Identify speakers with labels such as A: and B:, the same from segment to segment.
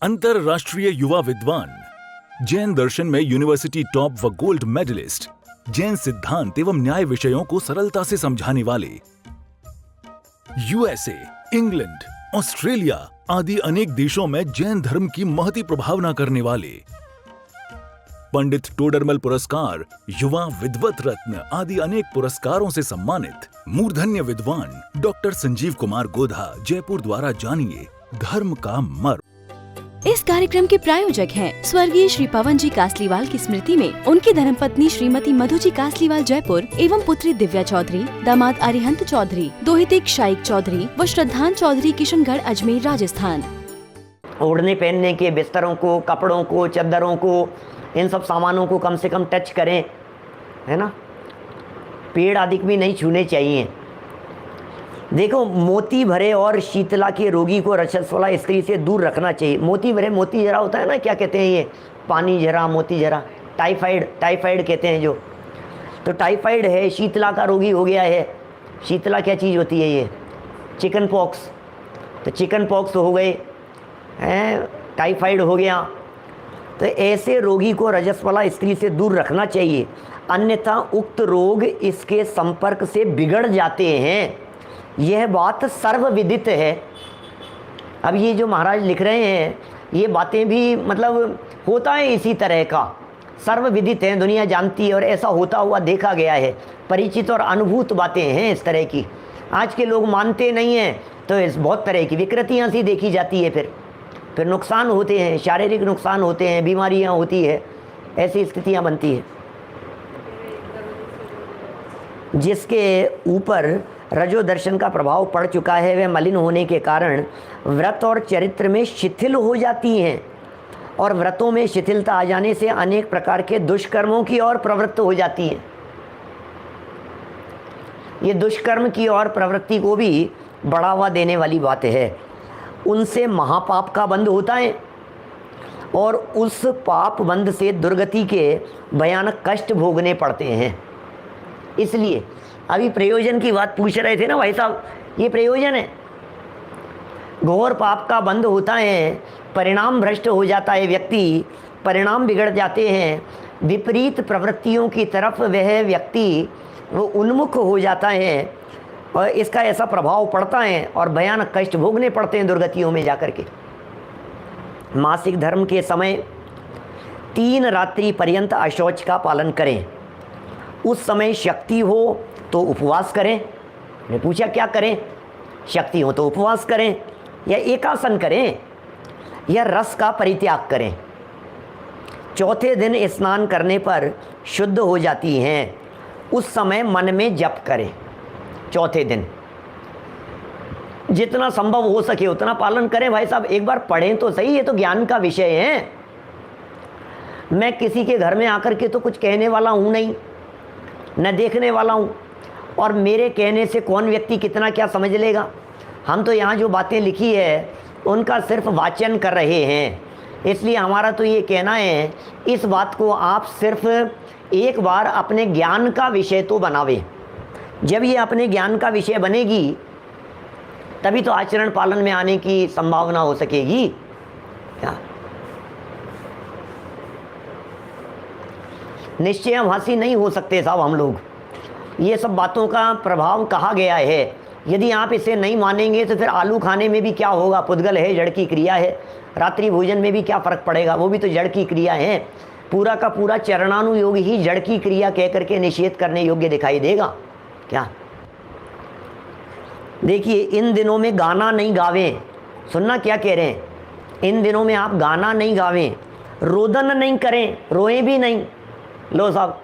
A: अंतरराष्ट्रीय युवा विद्वान, जैन दर्शन में यूनिवर्सिटी टॉप व गोल्ड मेडलिस्ट, जैन सिद्धांत एवं न्याय विषयों को सरलता से समझाने वाले, यूएसए, इंग्लैंड, ऑस्ट्रेलिया आदि अनेक देशों में जैन धर्म की महती प्रभावना करने वाले, पंडित टोडरमल पुरस्कार, युवा विद्वत रत्न आदि अनेक पुरस्कारों से सम्मानित मूर्धन्य विद्वान डॉक्टर संजीव कुमार गोधा जयपुर द्वारा जानिए धर्म का मर्म।
B: इस कार्यक्रम के प्रायोजक हैं स्वर्गीय श्री पवन जी कासलीवाल की स्मृति में उनकी धर्मपत्नी श्रीमती मधु जी कासलीवाल जयपुर एवं पुत्री दिव्या चौधरी, दामाद अरिहंत चौधरी, दोहिते शाइक चौधरी व श्रद्धान चौधरी किशनगढ़ अजमेर राजस्थान।
C: ओढ़ने पहनने के बिस्तरों को, कपड़ों को, चद्दरों को, इन सब सामानों को कम से कम टच करें, है ना। पेड़ आदि भी नहीं छूने चाहिए। देखो, मोती भरे और शीतला के रोगी को रजस्वला स्त्री से दूर रखना चाहिए। मोती भरे, मोती जरा होता है ना, क्या कहते हैं ये, पानी जरा, मोती जरा, टाइफाइड कहते हैं जो। तो टाइफाइड है, शीतला का रोगी हो गया है। शीतला क्या चीज़ होती है ये? Chicken pox. तो चिकन पॉक्स हो गए हैं, टाइफाइड हो गया। तो ऐसे रोगी को रजस्वला स्त्री से दूर रखना चाहिए, अन्यथा उक्त रोग इसके संपर्क से बिगड़ जाते हैं। यह बात सर्वविदित है। अब ये जो महाराज लिख रहे हैं, ये बातें भी मतलब होता है इसी तरह का, सर्वविदित है, दुनिया जानती है और ऐसा होता हुआ देखा गया है। परिचित और अनुभूत बातें हैं इस तरह की। आज के लोग मानते नहीं हैं, तो इस बहुत तरह की विकृतियाँ सी देखी जाती है। फिर नुकसान होते हैं, शारीरिक नुकसान होते हैं, बीमारियाँ होती है, ऐसी स्थितियाँ बनती है। जिसके ऊपर रजो दर्शन का प्रभाव पड़ चुका है, वह मलिन होने के कारण व्रत और चरित्र में शिथिल हो जाती हैं और व्रतों में शिथिलता आ जाने से अनेक प्रकार के दुष्कर्मों की ओर प्रवृत्त हो जाती हैं। ये दुष्कर्म की ओर प्रवृत्ति को भी बढ़ावा देने वाली बात है। उनसे महापाप का बंध होता है और उस पाप बंध से दुर्गति के भयानक कष्ट भोगने पड़ते हैं। इसलिए अभी प्रयोजन की बात पूछ रहे थे ना भाई साहब, ये प्रयोजन है। घोर पाप का बंध होता है, परिणाम भ्रष्ट हो जाता है व्यक्ति, परिणाम बिगड़ जाते हैं, विपरीत प्रवृत्तियों की तरफ वह व्यक्ति वो उन्मुख हो जाता है और इसका ऐसा प्रभाव पड़ता है और भयानक कष्ट भोगने पड़ते हैं दुर्गतियों में जाकर के। मासिक धर्म के समय 3 रात्रि पर्यंत अशौच का पालन करें। उस समय शक्ति हो तो उपवास करें। मैं पूछा क्या करें? शक्ति हो तो उपवास करें या एकासन करें या रस का परित्याग करें। चौथे दिन स्नान करने पर शुद्ध हो जाती हैं। उस समय मन में जप करें। चौथे दिन जितना संभव हो सके उतना पालन करें। भाई साहब, एक बार पढ़ें तो सही, ये तो ज्ञान का विषय है। मैं किसी के घर में आकर के तो कुछ कहने वाला हूँ नहीं, न देखने वाला हूँ, और मेरे कहने से कौन व्यक्ति कितना क्या समझ लेगा। हम तो यहाँ जो बातें लिखी है उनका सिर्फ वाचन कर रहे हैं। इसलिए हमारा तो ये कहना है, इस बात को आप सिर्फ एक बार अपने ज्ञान का विषय तो बनावे। जब ये अपने ज्ञान का विषय बनेगी तभी तो आचरण पालन में आने की संभावना हो सकेगी। क्या निश्चय हम हासिल नहीं हो सकते साहब हम लोग। ये सब बातों का प्रभाव कहा गया है। यदि आप इसे नहीं मानेंगे तो फिर आलू खाने में भी क्या होगा? पुद्गल है, जड़ की क्रिया है। रात्रि भोजन में भी क्या फ़र्क पड़ेगा? वो भी तो जड़ की क्रिया है। पूरा का पूरा चरणानुयोग ही जड़ की क्रिया कह करके निषेध करने योग्य दिखाई देगा क्या? देखिए, इन दिनों में गाना नहीं गावें। सुनना क्या कह रहे हैं? इन दिनों में आप गाना नहीं गावें, रोदन नहीं करें, रोएं भी नहीं। लो साहब,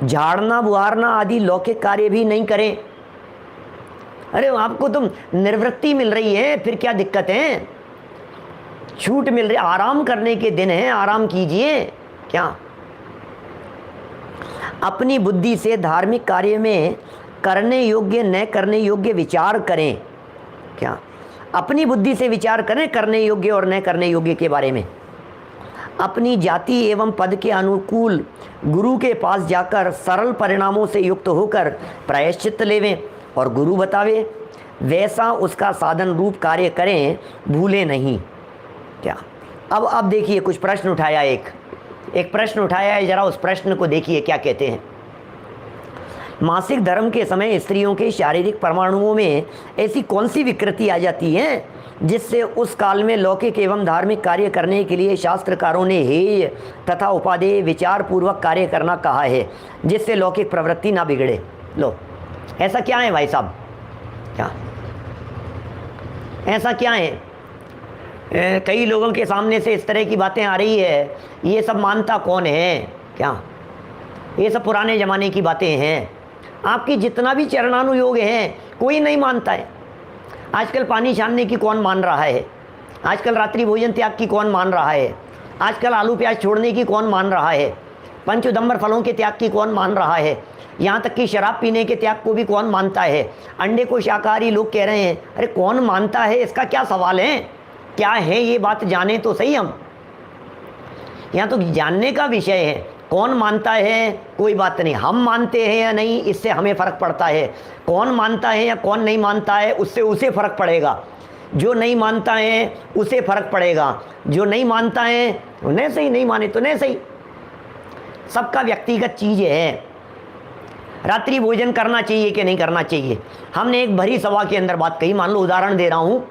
C: झाड़ना बुहारना आदि लौकिक कार्य भी नहीं करें। अरे आपको तो निवृत्ति मिल रही है, फिर क्या दिक्कत है? छूट मिल रही, आराम करने के दिन है, आराम कीजिए। क्या अपनी बुद्धि से धार्मिक कार्य में करने योग्य न करने योग्य विचार करें। क्या अपनी बुद्धि से विचार करें करने योग्य और न करने योग्य के बारे में। अपनी जाति एवं पद के अनुकूल गुरु के पास जाकर सरल परिणामों से युक्त होकर प्रायश्चित लेवें और गुरु बतावे, वैसा उसका साधन रूप कार्य करें, भूले नहीं। क्या। अब देखिए कुछ प्रश्न उठाया, एक प्रश्न उठाया है, जरा उस प्रश्न को देखिए क्या कहते हैं। मासिक धर्म के समय स्त्रियों के शारीरिक परमाणुओं में ऐसी कौन सी विकृति आ जाती है जिससे उस काल में लौकिक एवं धार्मिक कार्य करने के लिए शास्त्रकारों ने हेय तथा उपादेय विचार पूर्वक कार्य करना कहा है, जिससे लौकिक प्रवृत्ति ना बिगड़े। लो, ऐसा क्या है भाई साहब, क्या ऐसा क्या है? कई लोगों के सामने से इस तरह की बातें आ रही है, ये सब मानता कौन है? क्या ये सब पुराने ज़माने की बातें हैं। आपकी जितना भी चरणानुयोग है कोई नहीं मानता है। आजकल पानी छानने की कौन मान रहा है? आजकल रात्रि भोजन त्याग की कौन मान रहा है? आजकल आलू प्याज छोड़ने की कौन मान रहा है? पंचउदंबर फलों के त्याग की कौन मान रहा है? यहाँ तक कि शराब पीने के त्याग को भी कौन मानता है? अंडे को शाकाहारी लोग कह रहे हैं। अरे कौन मानता है, इसका क्या सवाल है? क्या है ये बात जाने तो सही हम। यहाँ तो जानने का विषय है। कौन मानता है कोई बात नहीं, हम मानते हैं या नहीं इससे हमें फ़र्क पड़ता है। कौन मानता है या कौन नहीं मानता है उससे उसे फ़र्क पड़ेगा। जो नहीं मानता है उसे फ़र्क पड़ेगा, जो नहीं मानता है उन्हें सही, नहीं माने तो नहीं सही। सबका व्यक्तिगत चीज़ है। रात्रि भोजन करना चाहिए कि नहीं करना चाहिए, हमने एक भरी सभा के अंदर बात कही। मान लो उदाहरण दे रहा हूँ,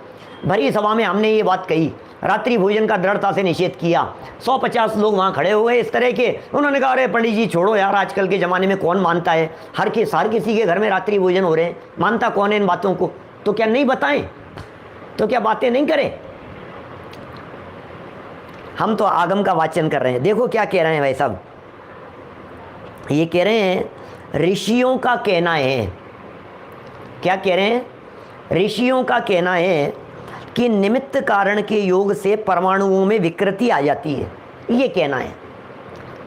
C: भरी सभा में हमने ये बात कही, रात्रि भोजन का दृढ़ता से निषेध किया। 150 लोग वहाँ खड़े हुए इस तरह के, उन्होंने कहा अरे पंडित जी छोड़ो यार, आजकल के ज़माने में कौन मानता है, हर किसी के घर में रात्रि भोजन हो रहे हैं, मानता कौन है इन बातों को? तो क्या नहीं बताएं? तो क्या बातें नहीं करें? हम तो आगम का वाचन कर रहे हैं। देखो क्या कह रहे हैं भाई साहब, ये कह रहे हैं ऋषियों का कहना है। क्या कह रहे हैं? ऋषियों का कहना है कि निमित्त कारण के योग से परमाणुओं में विकृति आ जाती है। ये कहना है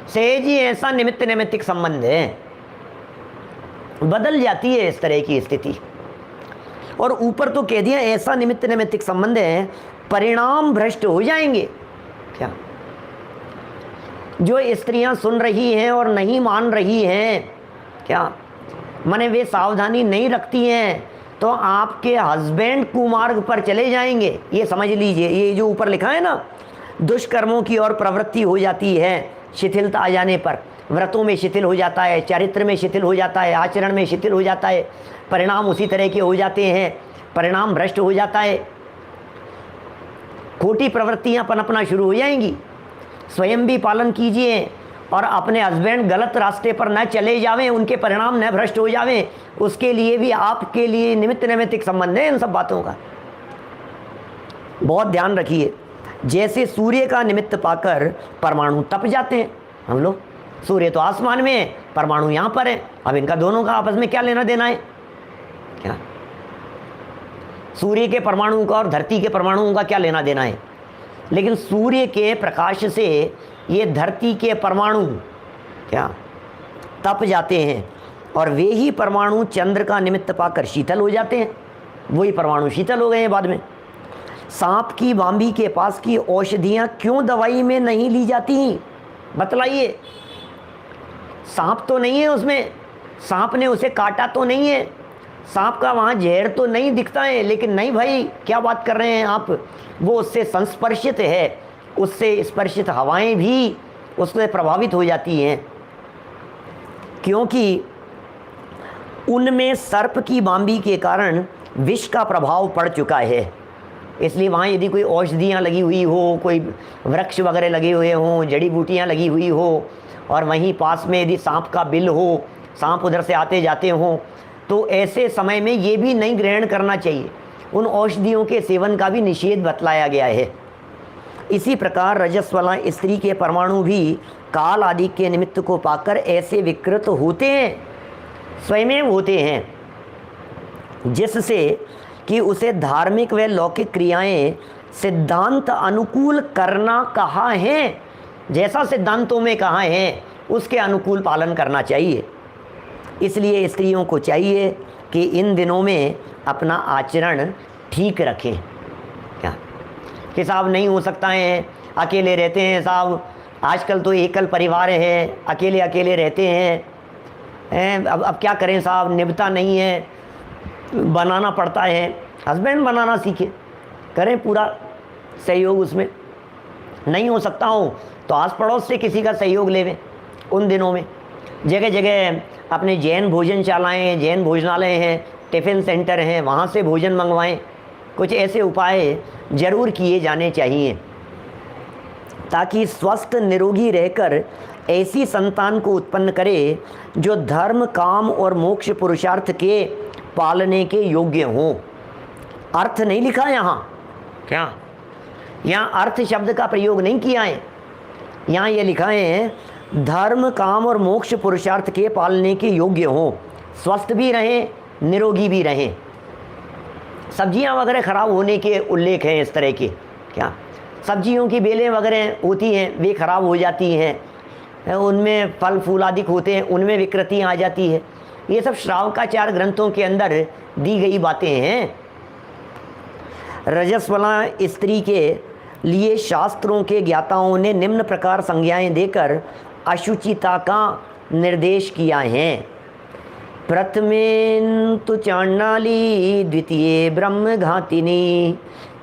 C: सहज ही ऐसा निमित्त नैमित्तिक संबंध है, बदल जाती है इस तरह की स्थिति। और ऊपर तो कह दिया ऐसा निमित्त नैमित्तिक संबंध है, परिणाम भ्रष्ट हो जाएंगे। क्या जो स्त्रियां सुन रही हैं और नहीं मान रही हैं, क्या माने वे सावधानी नहीं रखती हैं तो आपके हस्बैंड कुमार्ग पर चले जाएंगे। ये समझ लीजिए, ये जो ऊपर लिखा है ना, दुष्कर्मों की ओर प्रवृत्ति हो जाती है शिथिलता आ जाने पर। व्रतों में शिथिल हो जाता है, चरित्र में शिथिल हो जाता है, आचरण में शिथिल हो जाता है, परिणाम उसी तरह के हो जाते हैं, परिणाम भ्रष्ट हो जाता है, खोटी प्रवृत्तियां पनपना शुरू हो जाएंगी। स्वयं भी पालन कीजिए और अपने हस्बैंड गलत रास्ते पर न चले जावें, उनके परिणाम न भ्रष्ट हो जावें, उसके लिए भी आपके लिए निमित्त नैमित्तिक संबंध है इन सब बातों का। बहुत ध्यान रखिए। जैसे सूर्य का निमित्त पाकर परमाणु तप जाते हैं हम लोग, सूर्य तो आसमान में है, परमाणु यहाँ पर है, अब इनका दोनों का आपस में क्या लेना देना है? क्या सूर्य के परमाणु का और धरती के परमाणुओं का क्या लेना देना है? लेकिन सूर्य के प्रकाश से ये धरती के परमाणु क्या तप जाते हैं और वे ही परमाणु चंद्र का निमित्त पाकर शीतल हो जाते हैं। वही परमाणु शीतल हो गए हैं बाद में। सांप की बांबी के पास की औषधियाँ क्यों दवाई में नहीं ली जाती? बतलाइए। सांप तो नहीं है उसमें, सांप ने उसे काटा तो नहीं है, सांप का वहाँ जहर तो नहीं दिखता है, लेकिन नहीं भाई क्या बात कर रहे हैं आप, वो उससे संस्पर्शित है, उससे स्पर्शित हवाएं भी उससे प्रभावित हो जाती हैं, क्योंकि उनमें सर्प की बांबी के कारण विष का प्रभाव पड़ चुका है। इसलिए वहाँ यदि कोई औषधियाँ लगी हुई हो, कोई वृक्ष वगैरह लगे हुए हों, जड़ी बूटियाँ लगी हुई हो, और वहीं पास में यदि सांप का बिल हो, सांप उधर से आते जाते हों, तो ऐसे समय में ये भी नहीं ग्रहण करना चाहिए। उन औषधियों के सेवन का भी निषेध बतलाया गया है। इसी प्रकार रजस्वला स्त्री के परमाणु भी काल आदि के निमित्त को पाकर ऐसे विकृत होते हैं, स्वयं होते हैं, जिससे कि उसे धार्मिक व लौकिक क्रियाएं सिद्धांत अनुकूल करना कहा है। जैसा सिद्धांतों में कहा है उसके अनुकूल पालन करना चाहिए। इसलिए स्त्रियों को चाहिए कि इन दिनों में अपना आचरण ठीक रखें। क्या कि साहब नहीं हो सकता है, अकेले रहते हैं साहब, आजकल तो एकल परिवार है, अकेले अकेले रहते हैं, अब क्या करें साहब, निभता नहीं है, बनाना पड़ता है। हस्बैंड बनाना सीखे, करें पूरा सहयोग उसमें, नहीं हो सकता हो तो आस पड़ोस से किसी का सहयोग लेवें। उन दिनों में जगह जगह अपने जैन भोजनशालाएँ हैं, जैन भोजनालय हैं, टिफ़िन सेंटर हैं, वहाँ से भोजन मंगवाएं। कुछ ऐसे उपाय ज़रूर किए जाने चाहिए ताकि स्वस्थ निरोगी रहकर ऐसी संतान को उत्पन्न करे जो धर्म, काम और मोक्ष पुरुषार्थ के पालने के योग्य हों। अर्थ नहीं लिखा यहाँ, क्या यहाँ अर्थ शब्द का प्रयोग नहीं किया है। यहाँ ये लिखा है धर्म, काम और मोक्ष पुरुषार्थ के पालने के योग्य हों, स्वस्थ भी रहें, निरोगी भी रहें। सब्जियां वगैरह ख़राब होने के उल्लेख हैं इस तरह के। क्या सब्जियों की बेलें वगैरह होती हैं, वे ख़राब हो जाती हैं, उनमें फल फूल आदि होते हैं, उनमें विकृतियाँ आ जाती है। ये सब श्रावकाचार ग्रंथों के अंदर दी गई बातें हैं। रजस्वला स्त्री के लिए शास्त्रों के ज्ञाताओं ने निम्न प्रकार संज्ञाएं देकर अशुचिता का निर्देश किया है। प्रथमेन तु चांडाली, द्वितीय ब्रह्म घातिनी,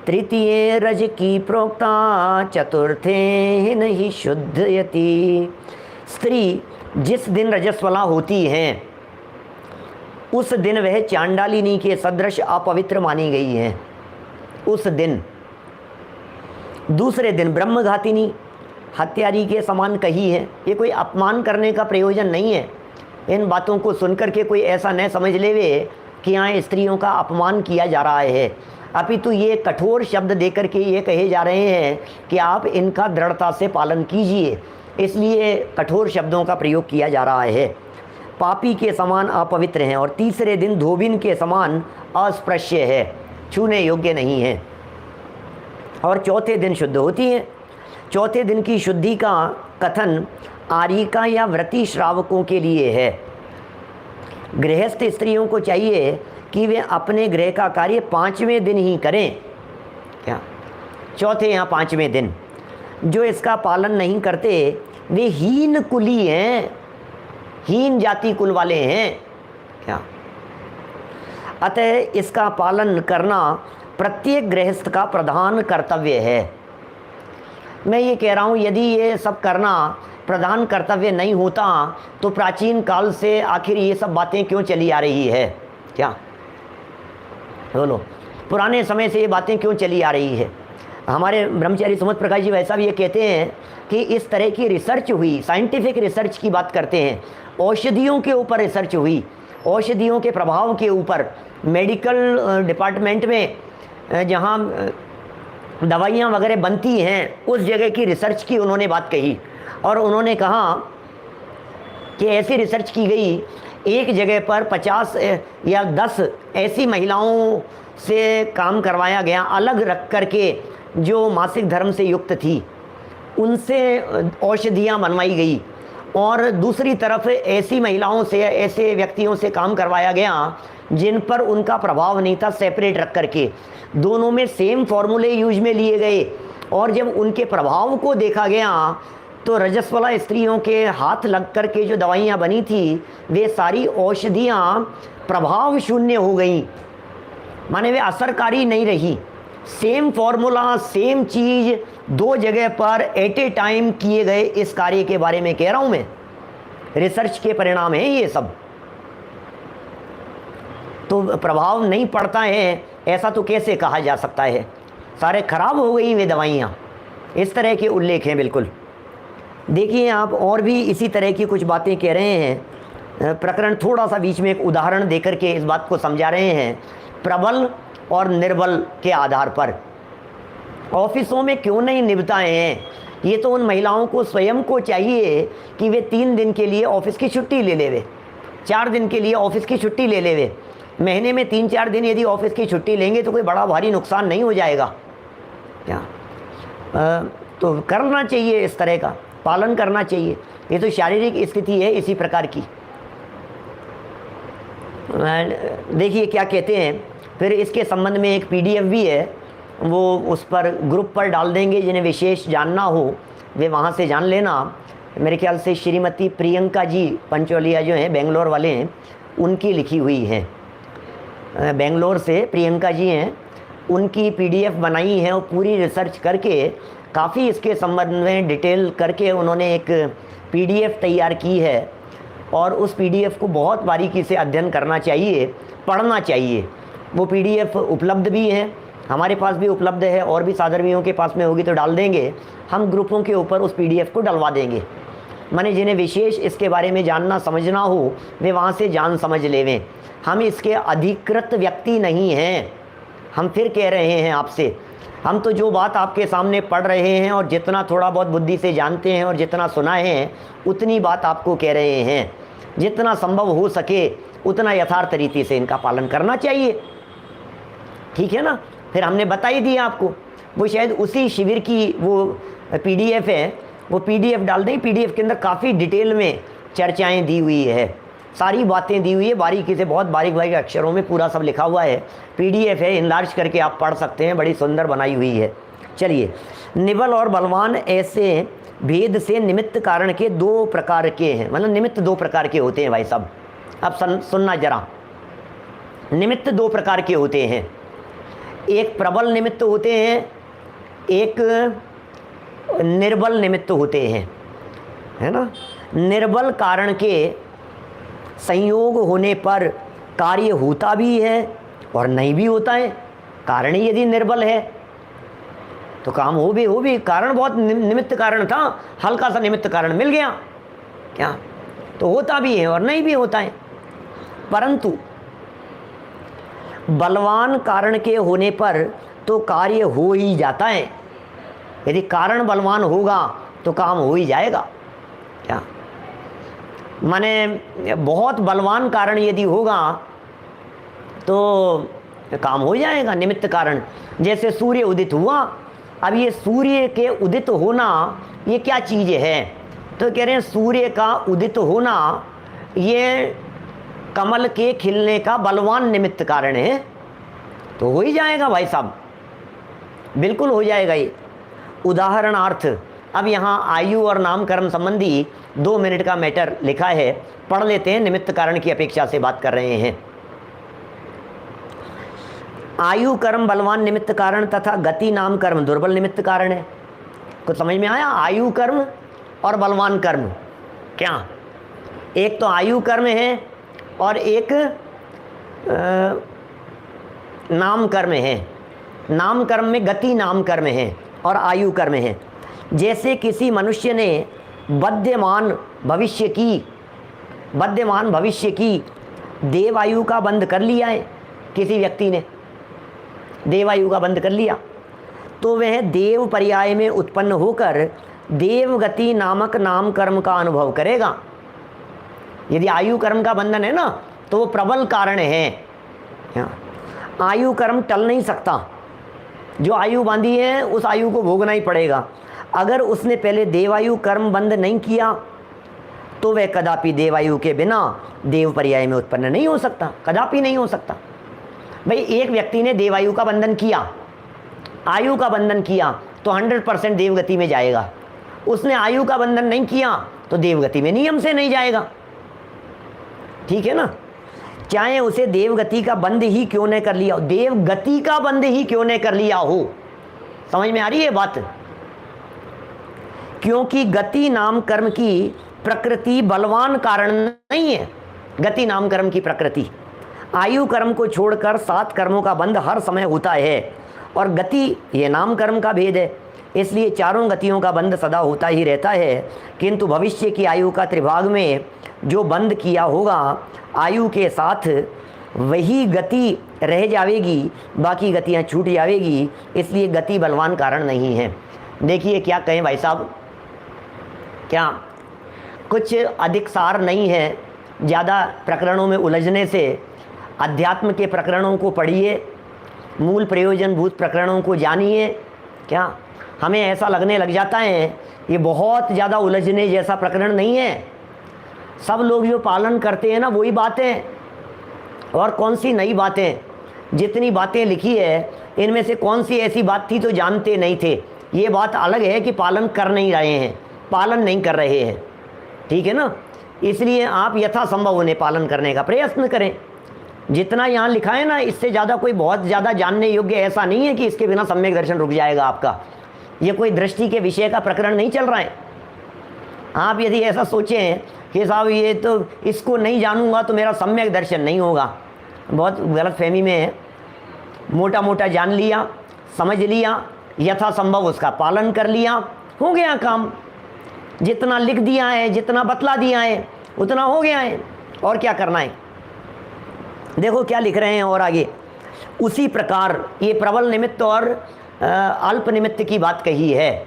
C: तृतीय रज की प्रोक्ता, चतुर्थे नहीं शुद्धयति। स्त्री जिस दिन रजस्वला होती हैं उस दिन वह चांडालिनी के सदृश अपवित्र मानी गई है। उस दिन दूसरे दिन ब्रह्मघातिनी, हत्यारी के समान कही है। ये कोई अपमान करने का प्रयोजन नहीं है। इन बातों को सुनकर के कोई ऐसा न समझ लेवे कि यहाँ स्त्रियों का अपमान किया जा रहा है, अपितु ये कठोर शब्द देकर के ये कहे जा रहे हैं कि आप इनका दृढ़ता से पालन कीजिए, इसलिए कठोर शब्दों का प्रयोग किया जा रहा है। पापी के समान अपवित्र हैं और तीसरे दिन धोबिन के समान अस्पृश्य है, छूने योग्य नहीं है, और चौथे दिन शुद्ध होती हैं। चौथे दिन की शुद्धि का कथन आरिका या व्रती श्रावकों के लिए है। गृहस्थ स्त्रियों को चाहिए कि वे अपने गृह का कार्य 5वें दिन ही करें। क्या चौथे या 5वें दिन जो इसका पालन नहीं करते वे हीन कुली हैं, हीन जाति कुल वाले हैं। क्या अतः इसका पालन करना प्रत्येक गृहस्थ का प्रधान कर्तव्य है। मैं ये कह रहा हूँ यदि ये सब करना प्रधान कर्तव्य नहीं होता तो प्राचीन काल से आखिर ये सब बातें क्यों चली आ रही है? क्या बोलो, पुराने समय से ये बातें क्यों चली आ रही है? हमारे ब्रह्मचारी सुमत प्रकाश जी वैसा भी ये कहते हैं कि इस तरह की रिसर्च हुई, साइंटिफिक रिसर्च की बात करते हैं, औषधियों के ऊपर रिसर्च हुई, औषधियों के प्रभाव के ऊपर मेडिकल डिपार्टमेंट में जहाँ दवाइयाँ वगैरह बनती हैं उस जगह की रिसर्च की उन्होंने बात कही। और उन्होंने कहा कि ऐसी रिसर्च की गई, एक जगह पर 50 या 10 ऐसी महिलाओं से काम करवाया गया, अलग रख करके जो मासिक धर्म से युक्त थी, उनसे औषधियाँ बनवाई गई। और दूसरी तरफ ऐसी महिलाओं से, ऐसे व्यक्तियों से काम करवाया गया जिन पर उनका प्रभाव नहीं था, सेपरेट रख करके। दोनों में सेम फॉर्मूले यूज में लिए गए और जब उनके प्रभाव को देखा गया तो रजस्वला स्त्रियों के हाथ लग कर के जो दवाइयाँ बनी थी वे सारी औषधियाँ प्रभाव शून्य हो गई, माने वे असरकारी नहीं रही। सेम फॉर्मूला, सेम चीज़ दो जगह पर एट ए टाइम किए गए, इस कार्य के बारे में कह रहा हूँ मैं। रिसर्च के परिणाम है ये सब। तो प्रभाव नहीं पड़ता है ऐसा तो कैसे कहा जा सकता है? सारे खराब हो गई वे दवाइयाँ, इस तरह के उल्लेख हैं बिल्कुल। देखिए आप और भी इसी तरह की कुछ बातें कह रहे हैं। प्रकरण थोड़ा सा बीच में एक उदाहरण देकर के इस बात को समझा रहे हैं। प्रबल और निर्बल के आधार पर ऑफिसों में क्यों नहीं निभताएं हैं? ये तो उन महिलाओं को स्वयं को चाहिए कि वे 3 दिन के लिए ऑफिस की छुट्टी ले लेवे, 4 दिन के लिए ऑफिस की छुट्टी ले लेवे। महीने में 3-4 दिन यदि ऑफिस की छुट्टी लेंगे तो कोई बड़ा भारी नुकसान नहीं हो जाएगा क्या? तो करना चाहिए, इस तरह का पालन करना चाहिए। ये तो शारीरिक स्थिति है इसी प्रकार की। देखिए क्या कहते हैं। फिर इसके संबंध में एक PDF भी है, वो उस पर ग्रुप पर डाल देंगे, जिन्हें विशेष जानना हो वे वहाँ से जान लेना। मेरे ख्याल से श्रीमती प्रियंका जी पंचोलिया जो हैं, बेंगलोर वाले हैं, उनकी लिखी हुई है। बेंगलोर से प्रियंका जी हैं उनकी पीडीएफ बनाई है और पूरी रिसर्च करके काफ़ी इसके संबंध में डिटेल करके उन्होंने एक पीडीएफ तैयार की है और उस पीडीएफ को बहुत बारीकी से अध्ययन करना चाहिए, पढ़ना चाहिए। वो पीडीएफ उपलब्ध भी है, हमारे पास भी उपलब्ध है और भी साधर्मियों के पास में होगी तो डाल देंगे। हम ग्रुपों के ऊपर उस पीडीएफ को डलवा देंगे। माने जिन्हें विशेष इसके बारे में जानना समझना हो वे वहाँ से जान समझ लेवें। हम इसके अधिकृत व्यक्ति नहीं हैं। हम फिर कह रहे हैं आपसे, हम तो जो बात आपके सामने पढ़ रहे हैं और जितना थोड़ा बहुत बुद्धि से जानते हैं और जितना सुनाए हैं उतनी बात आपको कह रहे हैं। जितना संभव हो सके उतना यथार्थ रीति से इनका पालन करना चाहिए, ठीक है ना। फिर हमने बता ही दिया आपको, वो शायद उसी शिविर की वो पीडीएफ है, वो पीडीएफ डाल दें। पीडीएफ के अंदर काफ़ी डिटेल में चर्चाएं दी हुई है, सारी बातें दी हुई है बारीकी से, बहुत बारीक बारीक अक्षरों में पूरा सब लिखा हुआ है। पीडीएफ है, इनलार्ज करके आप पढ़ सकते हैं, बड़ी सुंदर बनाई हुई है। चलिए, निबल और बलवान ऐसे भेद से निमित्त कारण के दो प्रकार के हैं, मतलब निमित्त दो प्रकार के होते हैं भाई साहब। अब सुनना जरा, निमित्त दो प्रकार के होते हैं। एक प्रबल निमित्त होते हैं, एक निर्बल निमित्त होते हैं, है ना। निर्बल कारण के संयोग होने पर कार्य होता भी है और नहीं भी होता है। कारण ही यदि निर्बल है तो काम हो भी कारण बहुत निमित्त कारण था, हल्का सा निमित्त कारण मिल गया क्या, तो होता भी है और नहीं भी होता है। परंतु बलवान कारण के होने पर तो कार्य हो ही जाता है। यदि कारण बलवान होगा तो काम हो ही जाएगा क्या। माने बहुत बलवान कारण यदि होगा तो काम हो जाएगा, निमित्त कारण। जैसे सूर्य उदित हुआ, अब ये सूर्य के उदित होना ये क्या चीज़ है, तो कह रहे हैं सूर्य का उदित होना ये कमल के खिलने का बलवान निमित्त कारण है, तो हो ही जाएगा भाई साहब, बिल्कुल हो जाएगा ये। उदाहरणार्थ, अब यहाँ आयु और नामकरण संबंधी 2 मिनट का मैटर लिखा है, पढ़ लेते हैं। निमित्त कारण की अपेक्षा से बात कर रहे हैं। आयु कर्म बलवान निमित्त कारण तथा गति नाम कर्म दुर्बल निमित्त कारण है। कुछ समझ में आया? आयु कर्म और बलवान कर्म क्या, एक तो आयु कर्म है और एक नाम कर्म है। नाम कर्म में गति नाम कर्म है और आयु कर्म है। जैसे किसी मनुष्य ने बद्यमान भविष्य की देवायु का बंध कर लिया है, किसी व्यक्ति ने देवायु का बंध कर लिया, तो वह देव पर्याय में उत्पन्न होकर देवगति नामक नाम कर्म का अनुभव करेगा। यदि आयु कर्म का बंधन है ना तो वो प्रबल कारण है। आयु कर्म टल नहीं सकता, जो आयु बांधी है उस आयु को भोगना ही पड़ेगा। अगर उसने पहले देवायु कर्म बंध नहीं किया तो वह कदापि देवायु के बिना देव पर्याय में उत्पन्न नहीं हो सकता, कदापि नहीं हो सकता। भाई एक व्यक्ति ने देवायु का बंधन किया, आयु का बंधन किया तो 100% देवगति में जाएगा। उसने आयु का बंधन नहीं किया तो देवगति में नियम से नहीं जाएगा, ठीक है ना। चाहे उसे देवगति का बंध ही क्यों न कर लिया हो, देवगति का बंध ही क्यों न कर लिया हो। समझ में आ रही है बात? क्योंकि गति नाम कर्म की प्रकृति बलवान कारण नहीं है। गति नाम कर्म की प्रकृति आयु कर्म को छोड़कर 7 कर्मों का बंध हर समय होता है और गति ये नाम कर्म का भेद है, इसलिए चारों गतियों का बंध सदा होता ही रहता है। किंतु भविष्य की आयु का त्रिभाग में जो बंध किया होगा आयु के साथ वही गति रह जाएगी, बाकी गतियां छूट जाएगी, इसलिए गति बलवान कारण नहीं है। देखिए क्या कहें भाई साहब, क्या कुछ अधिक सार नहीं है, ज़्यादा प्रकरणों में उलझने से अध्यात्म के प्रकरणों को पढ़िए, मूल प्रयोजनभूत प्रकरणों को जानिए। क्या हमें ऐसा लगने लग जाता है ये बहुत ज़्यादा उलझने जैसा प्रकरण नहीं है, सब लोग जो पालन करते हैं ना वही बातें, और कौन सी नई बातें, जितनी बातें लिखी है इनमें से कौन सी ऐसी बात थी तो जानते नहीं थे। ये बात अलग है कि पालन कर नहीं रहे हैं, पालन नहीं कर रहे हैं, ठीक है ना। इसलिए आप यथासंभव उन्हें पालन करने का प्रयत्न करें, जितना यहाँ लिखा है ना, इससे ज़्यादा कोई बहुत ज़्यादा जानने योग्य ऐसा नहीं है कि इसके बिना सम्यक दर्शन रुक जाएगा आपका। ये कोई दृष्टि के विषय का प्रकरण नहीं चल रहा है। आप यदि ऐसा सोचें कि साहब ये तो इसको नहीं जानूंगा तो मेरा सम्यक दर्शन नहीं होगा, बहुत गलत फहमी में है। मोटा मोटा जान लिया, समझ लिया, यथासंभव उसका पालन कर लिया, हो गया काम। जितना लिख दिया है, जितना बतला दिया है, उतना हो गया है, और क्या करना है। देखो क्या लिख रहे हैं और आगे, उसी प्रकार ये प्रबल निमित्त और अल्प निमित्त की बात कही है।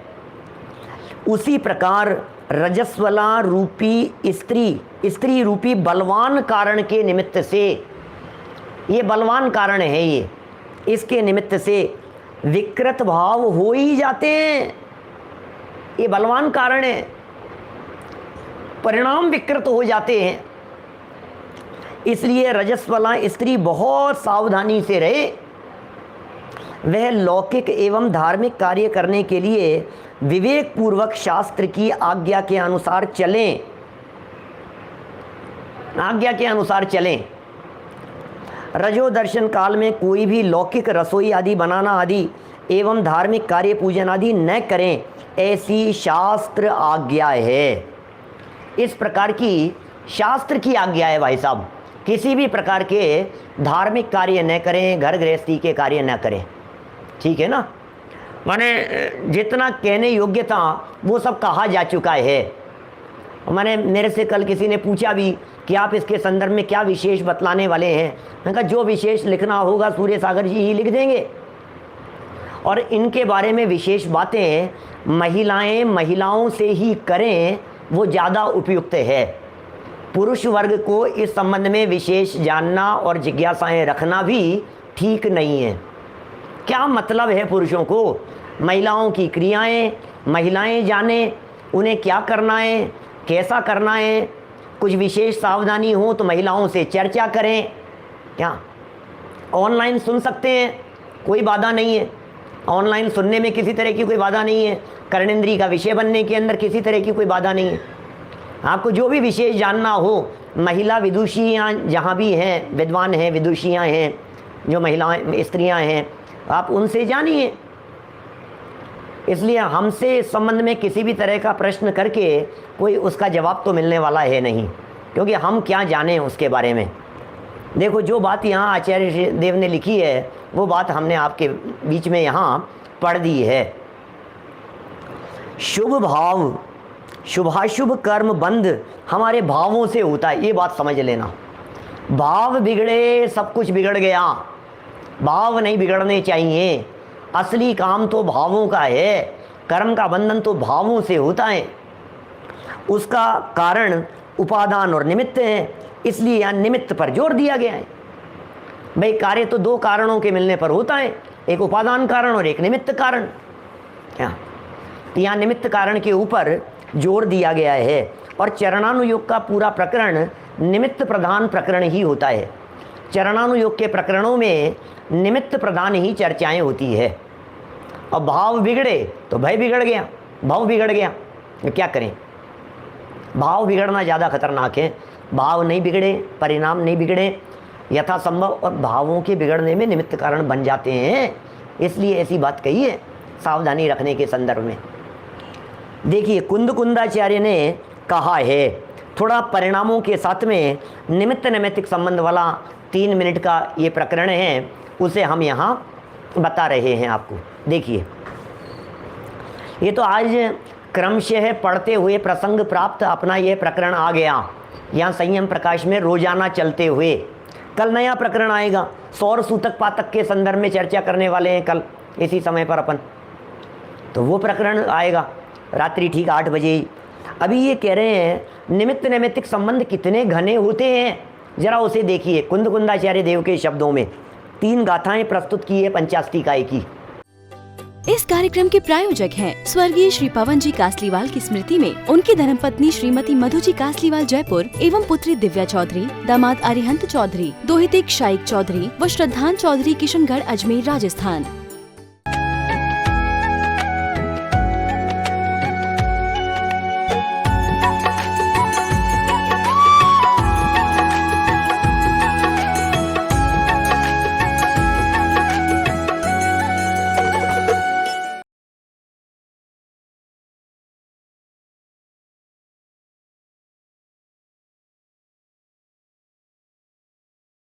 C: उसी प्रकार रजस्वला रूपी स्त्री रूपी बलवान कारण के निमित्त से, ये बलवान कारण है, ये इसके निमित्त से विकृत भाव हो ही जाते हैं। ये बलवान कारण है, परिणाम विकृत हो जाते हैं। इसलिए रजस्वला स्त्री बहुत सावधानी से रहे, वह लौकिक एवं धार्मिक कार्य करने के लिए विवेक पूर्वक शास्त्र की आज्ञा के अनुसार चलें, आज्ञा के अनुसार चलें। रजो दर्शन काल में कोई भी लौकिक रसोई आदि बनाना आदि एवं धार्मिक कार्य पूजन आदि न करें, ऐसी शास्त्र आज्ञा है। इस प्रकार की शास्त्र की आज्ञा है भाई साहब, किसी भी प्रकार के धार्मिक कार्य न करें, घर गृहस्थी के कार्य न करें, ठीक है ना। माने जितना कहने योग्य था वो सब कहा जा चुका है। मैंने मेरे से कल किसी ने पूछा भी कि आप इसके संदर्भ में क्या विशेष बतलाने वाले हैं। मैंने कहा जो विशेष लिखना होगा सूर्य सागर जी ही लिख देंगे, और इनके बारे में विशेष बातें महिलाओं से ही करें, वो ज़्यादा उपयुक्त है। पुरुष वर्ग को इस संबंध में विशेष जानना और जिज्ञासाएं रखना भी ठीक नहीं है। क्या मतलब है पुरुषों को, महिलाओं की क्रियाएं महिलाएं जाने, उन्हें क्या करना है, कैसा करना है, कुछ विशेष सावधानी हो तो महिलाओं से चर्चा करें। क्या ऑनलाइन सुन सकते हैं, कोई बाधा नहीं है, ऑनलाइन सुनने में किसी तरह की कोई बाधा नहीं है, कर्णेंद्री का विषय बनने के अंदर किसी तरह की कोई बाधा नहीं है। आपको जो भी विशेष जानना हो, महिला विदुषियाँ जहाँ भी हैं, विद्वान हैं, विदुषियाँ हैं, जो महिलाएं स्त्रियाँ हैं, आप उनसे जानिए। इसलिए हमसे इस संबंध में किसी भी तरह का प्रश्न करके कोई उसका जवाब तो मिलने वाला है नहीं, क्योंकि हम क्या जानें उसके बारे में। देखो जो बात यहाँ आचार्य देव ने लिखी है वो बात हमने आपके बीच में यहाँ पढ़ दी है। शुभ भाव, शुभाशुभ कर्म बंध हमारे भावों से होता है, ये बात समझ लेना। भाव बिगड़े सब कुछ बिगड़ गया, भाव नहीं बिगड़ने चाहिए। असली काम तो भावों का है, कर्म का बंधन तो भावों से होता है। उसका कारण उपादान और निमित्त है, इसलिए यहाँ निमित्त पर जोर दिया गया है। भाई कार्य तो दो कारणों के मिलने पर होता है, एक उपादान कारण और एक निमित्त कारण। यहाँ निमित्त कारण के ऊपर जोर दिया गया है, और चरणानुयोग का पूरा प्रकरण निमित्त प्रधान प्रकरण ही होता है। चरणानुयोग के प्रकरणों में निमित्त प्रधान ही चर्चाएं होती है। और भाव बिगड़े तो भय बिगड़ गया, भाव बिगड़ गया, तो क्या करें। भाव बिगड़ना ज़्यादा खतरनाक है। भाव नहीं बिगड़े, परिणाम नहीं बिगड़े, यथासंभव और भावों के बिगड़ने में निमित्त कारण बन जाते हैं। इसलिए ऐसी बात कही है सावधानी रखने के संदर्भ में। देखिए कुंदाचार्य ने कहा है, थोड़ा परिणामों के साथ में निमित्त नैमित्तिक संबंध वाला 3 मिनट का ये प्रकरण है, उसे हम यहाँ बता रहे हैं आपको। देखिए ये तो आज क्रमशः पढ़ते हुए प्रसंग प्राप्त अपना ये प्रकरण आ गया यहाँ संयम प्रकाश में रोजाना चलते हुए। कल नया प्रकरण आएगा, सौर सूतक पातक के संदर्भ में चर्चा करने वाले हैं कल इसी समय पर अपन, तो वो प्रकरण आएगा रात्रि ठीक 8 बजे ही। अभी ये कह रहे हैं निमित्त नैमित्तिक संबंध कितने घने होते हैं, जरा उसे देखिए। कुंदाचार्य देव के शब्दों में 3 गाथाएं प्रस्तुत की है पंचाष्टिकाय की।
B: इस कार्यक्रम के प्रायोजक हैं स्वर्गीय श्री पवन जी कासलीवाल की स्मृति में उनकी धर्मपत्नी श्रीमती मधु जी कासलीवाल जयपुर एवं पुत्री दिव्या चौधरी, दामाद अरिहंत चौधरी, दोहिते शाइक चौधरी व श्रद्धान चौधरी किशनगढ़ अजमेर राजस्थान।